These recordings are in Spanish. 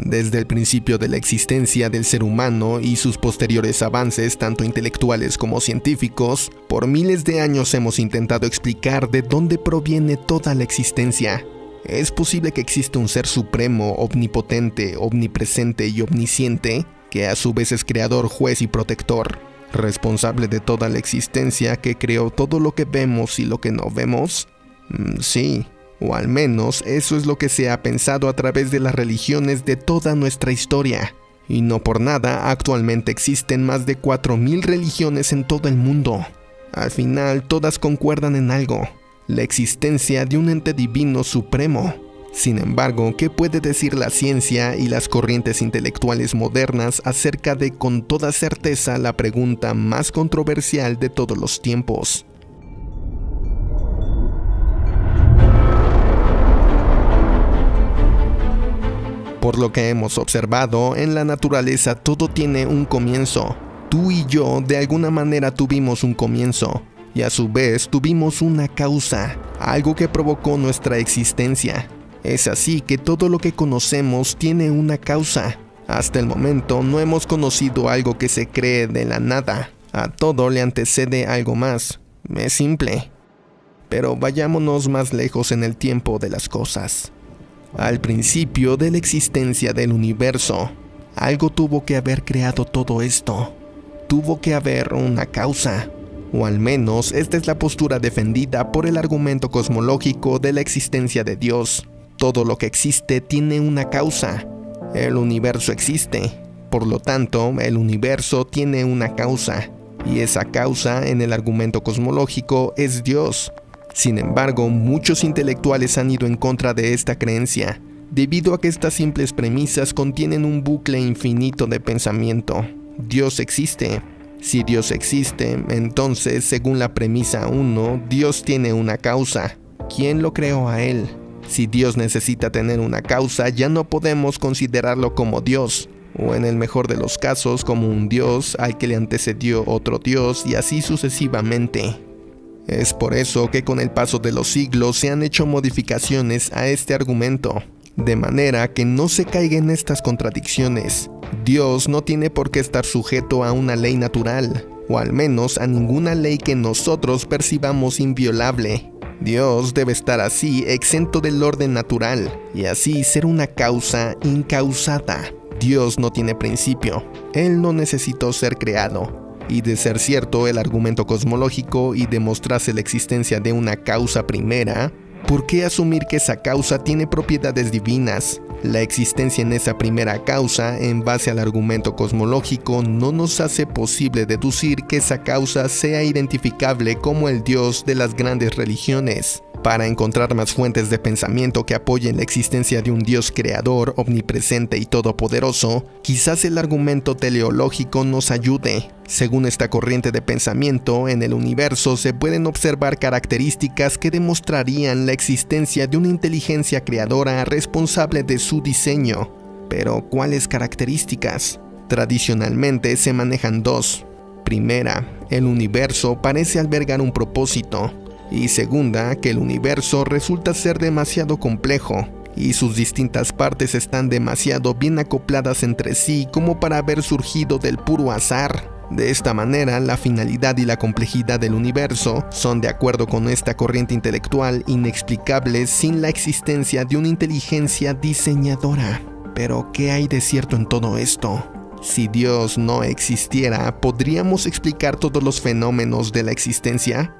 Desde el principio de la existencia del ser humano y sus posteriores avances, tanto intelectuales como científicos, por miles de años hemos intentado explicar de dónde proviene toda la existencia. ¿Es posible que exista un ser supremo, omnipotente, omnipresente y omnisciente, que a su vez es creador, juez y protector, responsable de toda la existencia, que creó todo lo que vemos y lo que no vemos? Sí. O al menos eso es lo que se ha pensado a través de las religiones de toda nuestra historia. Y no por nada, actualmente existen más de 4000 religiones en todo el mundo. Al final, todas concuerdan en algo: la existencia de un ente divino supremo. Sin embargo, ¿qué puede decir la ciencia y las corrientes intelectuales modernas acerca de, con toda certeza, la pregunta más controversial de todos los tiempos? Por lo que hemos observado, en la naturaleza todo tiene un comienzo. Tú y yo de alguna manera tuvimos un comienzo, y a su vez tuvimos una causa, algo que provocó nuestra existencia. Es así que todo lo que conocemos tiene una causa. Hasta el momento no hemos conocido algo que se cree de la nada. A todo le antecede algo más. Es simple. Pero vayámonos más lejos en el tiempo de las cosas. Al principio de la existencia del universo, algo tuvo que haber creado todo esto. Tuvo que haber una causa. O al menos esta es la postura defendida por el argumento cosmológico de la existencia de Dios. Todo lo que existe tiene una causa. El universo existe. Por lo tanto, el universo tiene una causa. Y esa causa, en el argumento cosmológico, es Dios. Sin embargo, muchos intelectuales han ido en contra de esta creencia, debido a que estas simples premisas contienen un bucle infinito de pensamiento. Dios existe. Si Dios existe, entonces, según la premisa 1, Dios tiene una causa. ¿Quién lo creó a él? Si Dios necesita tener una causa, ya no podemos considerarlo como Dios, o en el mejor de los casos, como un Dios al que le antecedió otro Dios, y así sucesivamente. Es por eso que con el paso de los siglos se han hecho modificaciones a este argumento, de manera que no se caiga en estas contradicciones. Dios no tiene por qué estar sujeto a una ley natural, o al menos a ninguna ley que nosotros percibamos inviolable. Dios debe estar así exento del orden natural, y así ser una causa incausada. Dios no tiene principio, Él no necesitó ser creado. Y de ser cierto el argumento cosmológico y demostrarse la existencia de una causa primera, ¿por qué asumir que esa causa tiene propiedades divinas? La existencia en esa primera causa, en base al argumento cosmológico, no nos hace posible deducir que esa causa sea identificable como el Dios de las grandes religiones. Para encontrar más fuentes de pensamiento que apoyen la existencia de un Dios creador, omnipresente y todopoderoso, quizás el argumento teleológico nos ayude. Según esta corriente de pensamiento, en el universo se pueden observar características que demostrarían la existencia de una inteligencia creadora responsable de su diseño. Pero, ¿cuáles características? Tradicionalmente se manejan dos. Primera, el universo parece albergar un propósito. Y segunda, que el universo resulta ser demasiado complejo, y sus distintas partes están demasiado bien acopladas entre sí como para haber surgido del puro azar. De esta manera, la finalidad y la complejidad del universo son, de acuerdo con esta corriente intelectual, inexplicables sin la existencia de una inteligencia diseñadora. Pero, ¿qué hay de cierto en todo esto? Si Dios no existiera, ¿podríamos explicar todos los fenómenos de la existencia?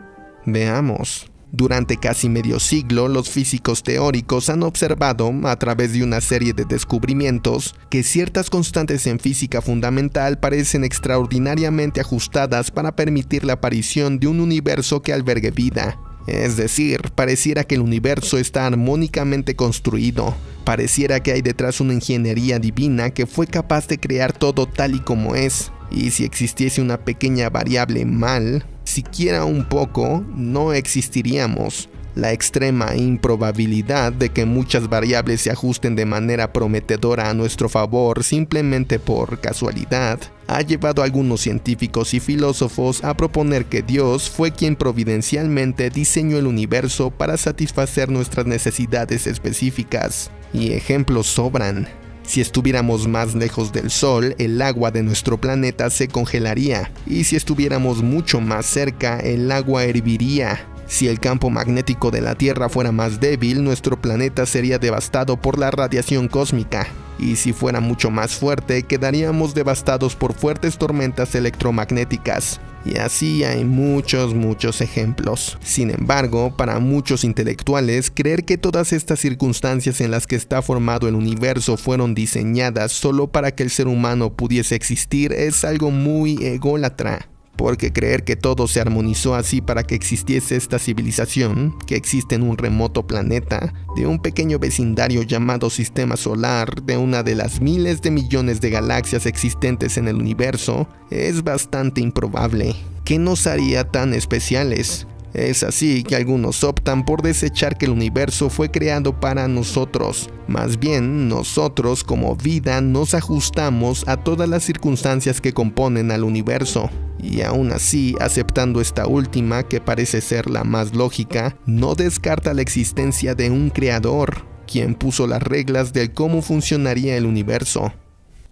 Veamos. Durante casi medio siglo, los físicos teóricos han observado, a través de una serie de descubrimientos, que ciertas constantes en física fundamental parecen extraordinariamente ajustadas para permitir la aparición de un universo que albergue vida. Es decir, pareciera que el universo está armónicamente construido. Pareciera que hay detrás una ingeniería divina que fue capaz de crear todo tal y como es. Y si existiese una pequeña variable mal, siquiera un poco, no existiríamos. La extrema improbabilidad de que muchas variables se ajusten de manera prometedora a nuestro favor simplemente por casualidad ha llevado a algunos científicos y filósofos a proponer que Dios fue quien providencialmente diseñó el universo para satisfacer nuestras necesidades específicas. Y ejemplos sobran. Si estuviéramos más lejos del Sol, el agua de nuestro planeta se congelaría, y si estuviéramos mucho más cerca, el agua herviría. Si el campo magnético de la Tierra fuera más débil, nuestro planeta sería devastado por la radiación cósmica. Y si fuera mucho más fuerte, quedaríamos devastados por fuertes tormentas electromagnéticas. Y así hay muchos ejemplos. Sin embargo, para muchos intelectuales, creer que todas estas circunstancias en las que está formado el universo fueron diseñadas solo para que el ser humano pudiese existir es algo muy ególatra. Porque creer que todo se armonizó así para que existiese esta civilización, que existe en un remoto planeta, de un pequeño vecindario llamado Sistema Solar, de una de las miles de millones de galaxias existentes en el universo, es bastante improbable. ¿Qué nos haría tan especiales? Es así que algunos optan por desechar que el universo fue creado para nosotros. Más bien, nosotros como vida nos ajustamos a todas las circunstancias que componen al universo. Y aún así, aceptando esta última, que parece ser la más lógica, no descarta la existencia de un creador, quien puso las reglas de cómo funcionaría el universo.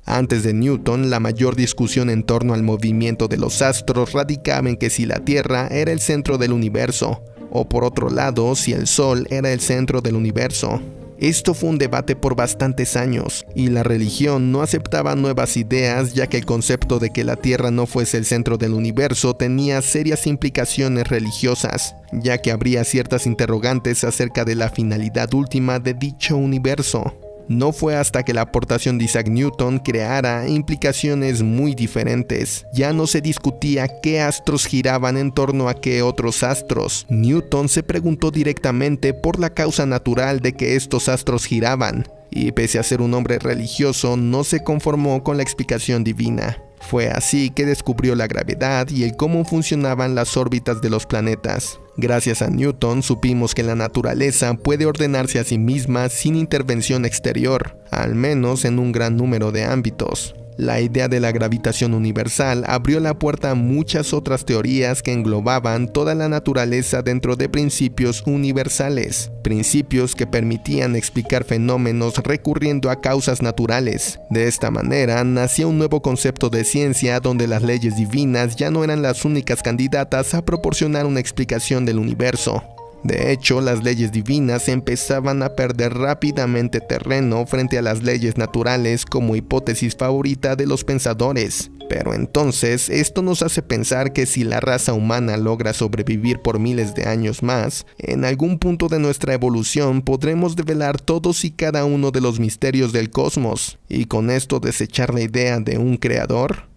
Antes de Newton, la mayor discusión en torno al movimiento de los astros radicaba en que si la Tierra era el centro del universo, o por otro lado, si el Sol era el centro del universo. Esto fue un debate por bastantes años, y la religión no aceptaba nuevas ideas, ya que el concepto de que la Tierra no fuese el centro del universo tenía serias implicaciones religiosas, ya que habría ciertas interrogantes acerca de la finalidad última de dicho universo. No fue hasta que la aportación de Isaac Newton creara implicaciones muy diferentes. Ya no se discutía qué astros giraban en torno a qué otros astros. Newton se preguntó directamente por la causa natural de que estos astros giraban, y pese a ser un hombre religioso, no se conformó con la explicación divina. Fue así que descubrió la gravedad y el cómo funcionaban las órbitas de los planetas. Gracias a Newton supimos que la naturaleza puede ordenarse a sí misma sin intervención exterior, al menos en un gran número de ámbitos. La idea de la gravitación universal abrió la puerta a muchas otras teorías que englobaban toda la naturaleza dentro de principios universales, principios que permitían explicar fenómenos recurriendo a causas naturales. De esta manera nació un nuevo concepto de ciencia donde las leyes divinas ya no eran las únicas candidatas a proporcionar una explicación del universo. De hecho, las leyes divinas empezaban a perder rápidamente terreno frente a las leyes naturales como hipótesis favorita de los pensadores. Pero entonces, esto nos hace pensar que si la raza humana logra sobrevivir por miles de años más, en algún punto de nuestra evolución podremos develar todos y cada uno de los misterios del cosmos, y con esto desechar la idea de un creador.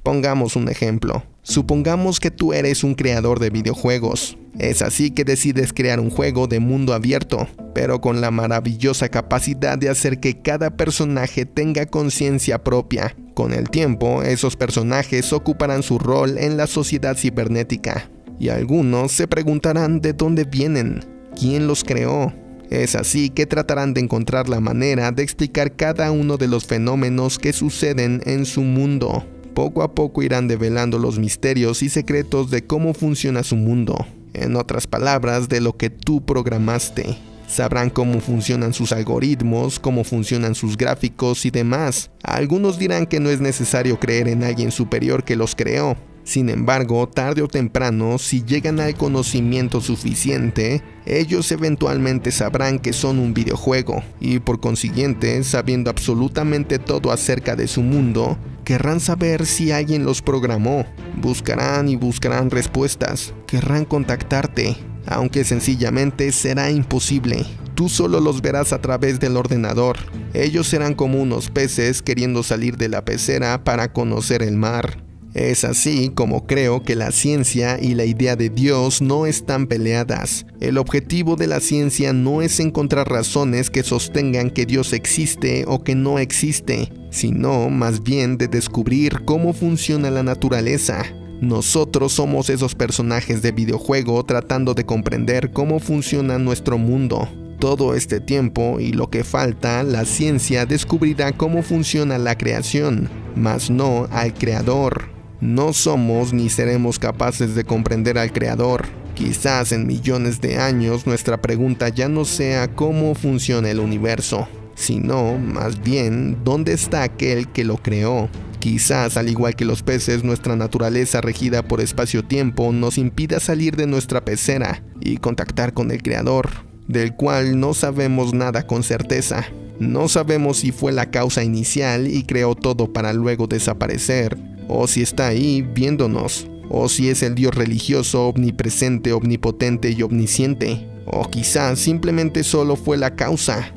Pongamos un ejemplo. Supongamos que tú eres un creador de videojuegos. Es así que decides crear un juego de mundo abierto, pero con la maravillosa capacidad de hacer que cada personaje tenga conciencia propia. Con el tiempo, esos personajes ocuparán su rol en la sociedad cibernética. Y algunos se preguntarán de dónde vienen, quién los creó. Es así que tratarán de encontrar la manera de explicar cada uno de los fenómenos que suceden en su mundo. Poco a poco irán develando los misterios y secretos de cómo funciona su mundo. En otras palabras, de lo que tú programaste. Sabrán cómo funcionan sus algoritmos, cómo funcionan sus gráficos y demás. Algunos dirán que no es necesario creer en alguien superior que los creó. Sin embargo, tarde o temprano, si llegan al conocimiento suficiente, ellos eventualmente sabrán que son un videojuego, y por consiguiente, sabiendo absolutamente todo acerca de su mundo, querrán saber si alguien los programó. Buscarán y buscarán respuestas, querrán contactarte, aunque sencillamente será imposible. Tú solo los verás a través del ordenador. Ellos serán como unos peces queriendo salir de la pecera para conocer el mar. Es así como creo que la ciencia y la idea de Dios no están peleadas. El objetivo de la ciencia no es encontrar razones que sostengan que Dios existe o que no existe, sino más bien de descubrir cómo funciona la naturaleza. Nosotros somos esos personajes de videojuego tratando de comprender cómo funciona nuestro mundo. Todo este tiempo y lo que falta, la ciencia descubrirá cómo funciona la creación, mas no al creador. No somos ni seremos capaces de comprender al creador. Quizás en millones de años nuestra pregunta ya no sea cómo funciona el universo, sino, más bien, ¿dónde está aquel que lo creó? Quizás, al igual que los peces, nuestra naturaleza regida por espacio-tiempo nos impida salir de nuestra pecera y contactar con el Creador, del cual no sabemos nada con certeza. No sabemos si fue la causa inicial y creó todo para luego desaparecer, o si está ahí viéndonos, o si es el Dios religioso, omnipresente, omnipotente y omnisciente. O quizás simplemente solo fue la causa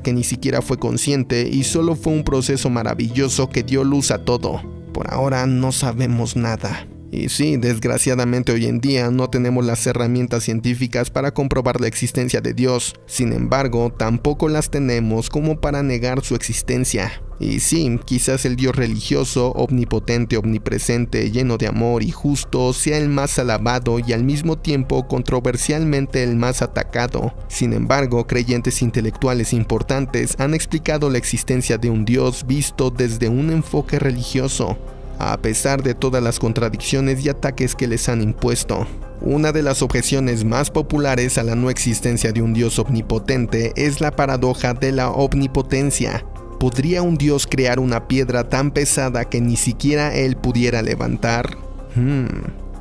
que ni siquiera fue consciente y solo fue un proceso maravilloso que dio luz a todo. Por ahora no sabemos nada. Y sí, desgraciadamente hoy en día no tenemos las herramientas científicas para comprobar la existencia de Dios. Sin embargo, tampoco las tenemos como para negar su existencia. Y sí, quizás el Dios religioso, omnipotente, omnipresente, lleno de amor y justo, sea el más alabado y al mismo tiempo controversialmente el más atacado. Sin embargo, creyentes intelectuales importantes han explicado la existencia de un Dios visto desde un enfoque religioso, a pesar de todas las contradicciones y ataques que les han impuesto. Una de las objeciones más populares a la no existencia de un Dios omnipotente es la paradoja de la omnipotencia. ¿Podría un Dios crear una piedra tan pesada que ni siquiera él pudiera levantar?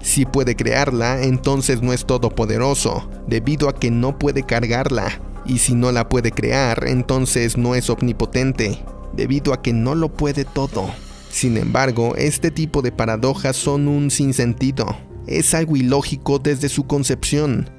Si puede crearla, entonces no es todopoderoso, debido a que no puede cargarla. Y si no la puede crear, entonces no es omnipotente, debido a que no lo puede todo. Sin embargo, este tipo de paradojas son un sinsentido. Es algo ilógico desde su concepción.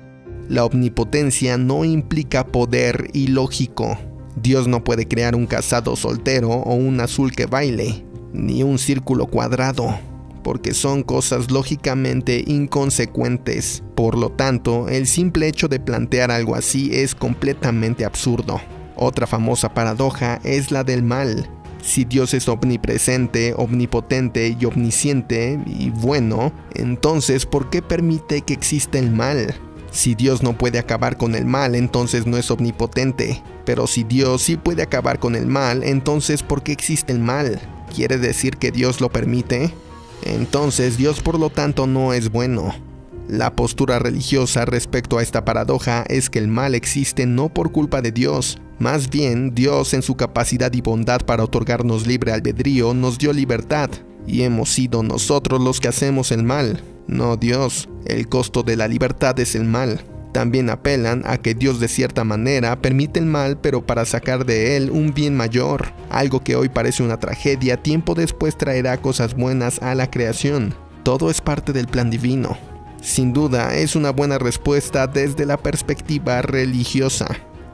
La omnipotencia no implica poder ilógico. Dios no puede crear un casado soltero o un azul que baile, ni un círculo cuadrado, porque son cosas lógicamente inconsecuentes. Por lo tanto, el simple hecho de plantear algo así es completamente absurdo. Otra famosa paradoja es la del mal. Si Dios es omnipresente, omnipotente y omnisciente y bueno, entonces ¿por qué permite que exista el mal? Si Dios no puede acabar con el mal, entonces no es omnipotente. Pero si Dios sí puede acabar con el mal, entonces ¿por qué existe el mal? ¿Quiere decir que Dios lo permite? Entonces Dios por lo tanto no es bueno. La postura religiosa respecto a esta paradoja es que el mal existe no por culpa de Dios. Más bien, Dios en su capacidad y bondad para otorgarnos libre albedrío nos dio libertad. Y hemos sido nosotros los que hacemos el mal, no Dios. El costo de la libertad es el mal. También apelan a que Dios de cierta manera permite el mal, pero para sacar de él un bien mayor. Algo que hoy parece una tragedia, tiempo después traerá cosas buenas a la creación. Todo es parte del plan divino. Sin duda, es una buena respuesta desde la perspectiva religiosa.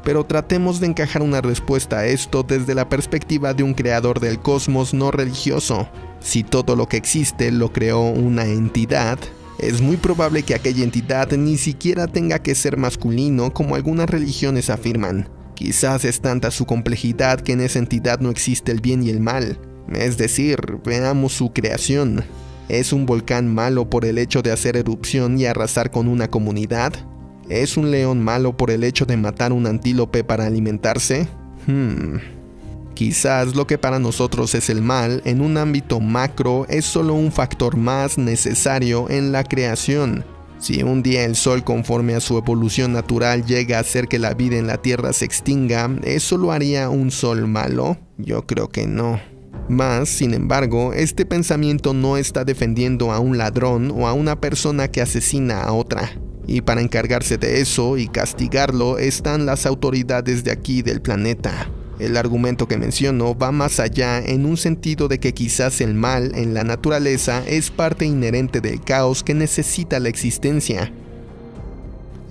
Pero tratemos de encajar una respuesta a esto desde la perspectiva de un creador del cosmos no religioso. Si todo lo que existe lo creó una entidad, es muy probable que aquella entidad ni siquiera tenga que ser masculino como algunas religiones afirman. Quizás es tanta su complejidad que en esa entidad no existe el bien y el mal. Es decir, veamos su creación. ¿Es un volcán malo por el hecho de hacer erupción y arrasar con una comunidad? ¿Es un león malo por el hecho de matar un antílope para alimentarse? Quizás lo que para nosotros es el mal, en un ámbito macro, es solo un factor más necesario en la creación. Si un día el sol, conforme a su evolución natural, llega a hacer que la vida en la Tierra se extinga, ¿eso lo haría un sol malo? Yo creo que no. Mas, sin embargo, este pensamiento no está defendiendo a un ladrón o a una persona que asesina a otra. Y para encargarse de eso y castigarlo están las autoridades de aquí del planeta. El argumento que menciono va más allá en un sentido de que quizás el mal en la naturaleza es parte inherente del caos que necesita la existencia.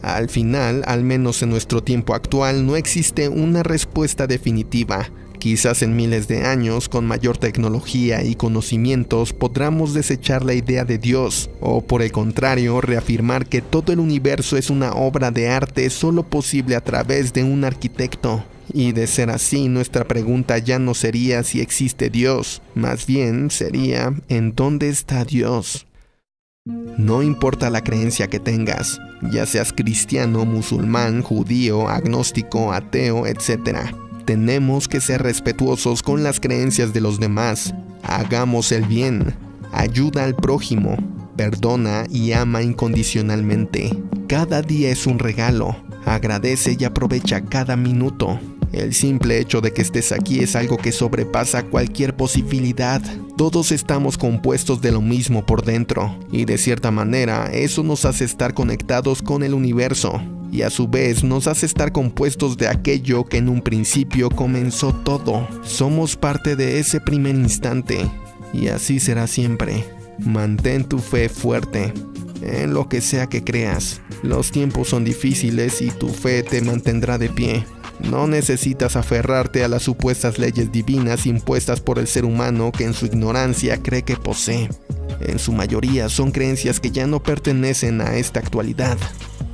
Al final, al menos en nuestro tiempo actual, no existe una respuesta definitiva. Quizás en miles de años, con mayor tecnología y conocimientos, podamos desechar la idea de Dios, o por el contrario, reafirmar que todo el universo es una obra de arte solo posible a través de un arquitecto. Y de ser así, nuestra pregunta ya no sería si existe Dios, más bien sería ¿en dónde está Dios? No importa la creencia que tengas, ya seas cristiano, musulmán, judío, agnóstico, ateo, etc. Tenemos que ser respetuosos con las creencias de los demás. Hagamos el bien, ayuda al prójimo, perdona y ama incondicionalmente. Cada día es un regalo. Agradece y aprovecha cada minuto. El simple hecho de que estés aquí es algo que sobrepasa cualquier posibilidad. Todos estamos compuestos de lo mismo por dentro, y de cierta manera eso nos hace estar conectados con el universo, y a su vez nos hace estar compuestos de aquello que en un principio comenzó todo. Somos parte de ese primer instante, y así será siempre. Mantén tu fe fuerte en lo que sea que creas. Los tiempos son difíciles y tu fe te mantendrá de pie. No necesitas aferrarte a las supuestas leyes divinas impuestas por el ser humano que en su ignorancia cree que posee. En su mayoría son creencias que ya no pertenecen a esta actualidad,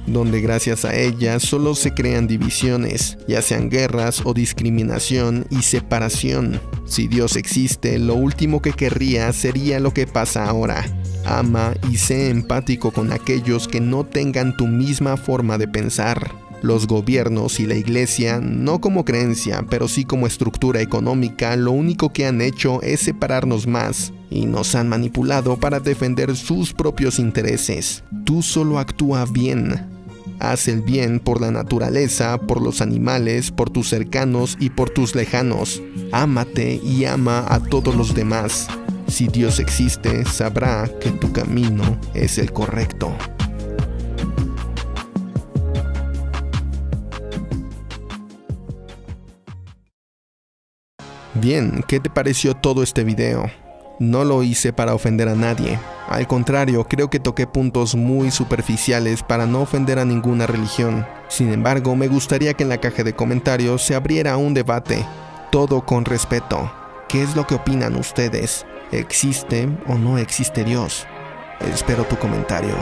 donde gracias a ellas solo se crean divisiones, ya sean guerras o discriminación y separación. Si Dios existe, lo último que querría sería lo que pasa ahora. Ama y sé empático con aquellos que no tengan tu misma forma de pensar. Los gobiernos y la iglesia, no como creencia, pero sí como estructura económica, lo único que han hecho es separarnos más y nos han manipulado para defender sus propios intereses. Tú solo actúa bien. Haz el bien por la naturaleza, por los animales, por tus cercanos y por tus lejanos. Ámate y ama a todos los demás. Si Dios existe, sabrá que tu camino es el correcto. Bien, ¿qué te pareció todo este video? No lo hice para ofender a nadie. Al contrario, creo que toqué puntos muy superficiales para no ofender a ninguna religión. Sin embargo, me gustaría que en la caja de comentarios se abriera un debate, todo con respeto. ¿Qué es lo que opinan ustedes? ¿Existe o no existe Dios? Espero tu comentario.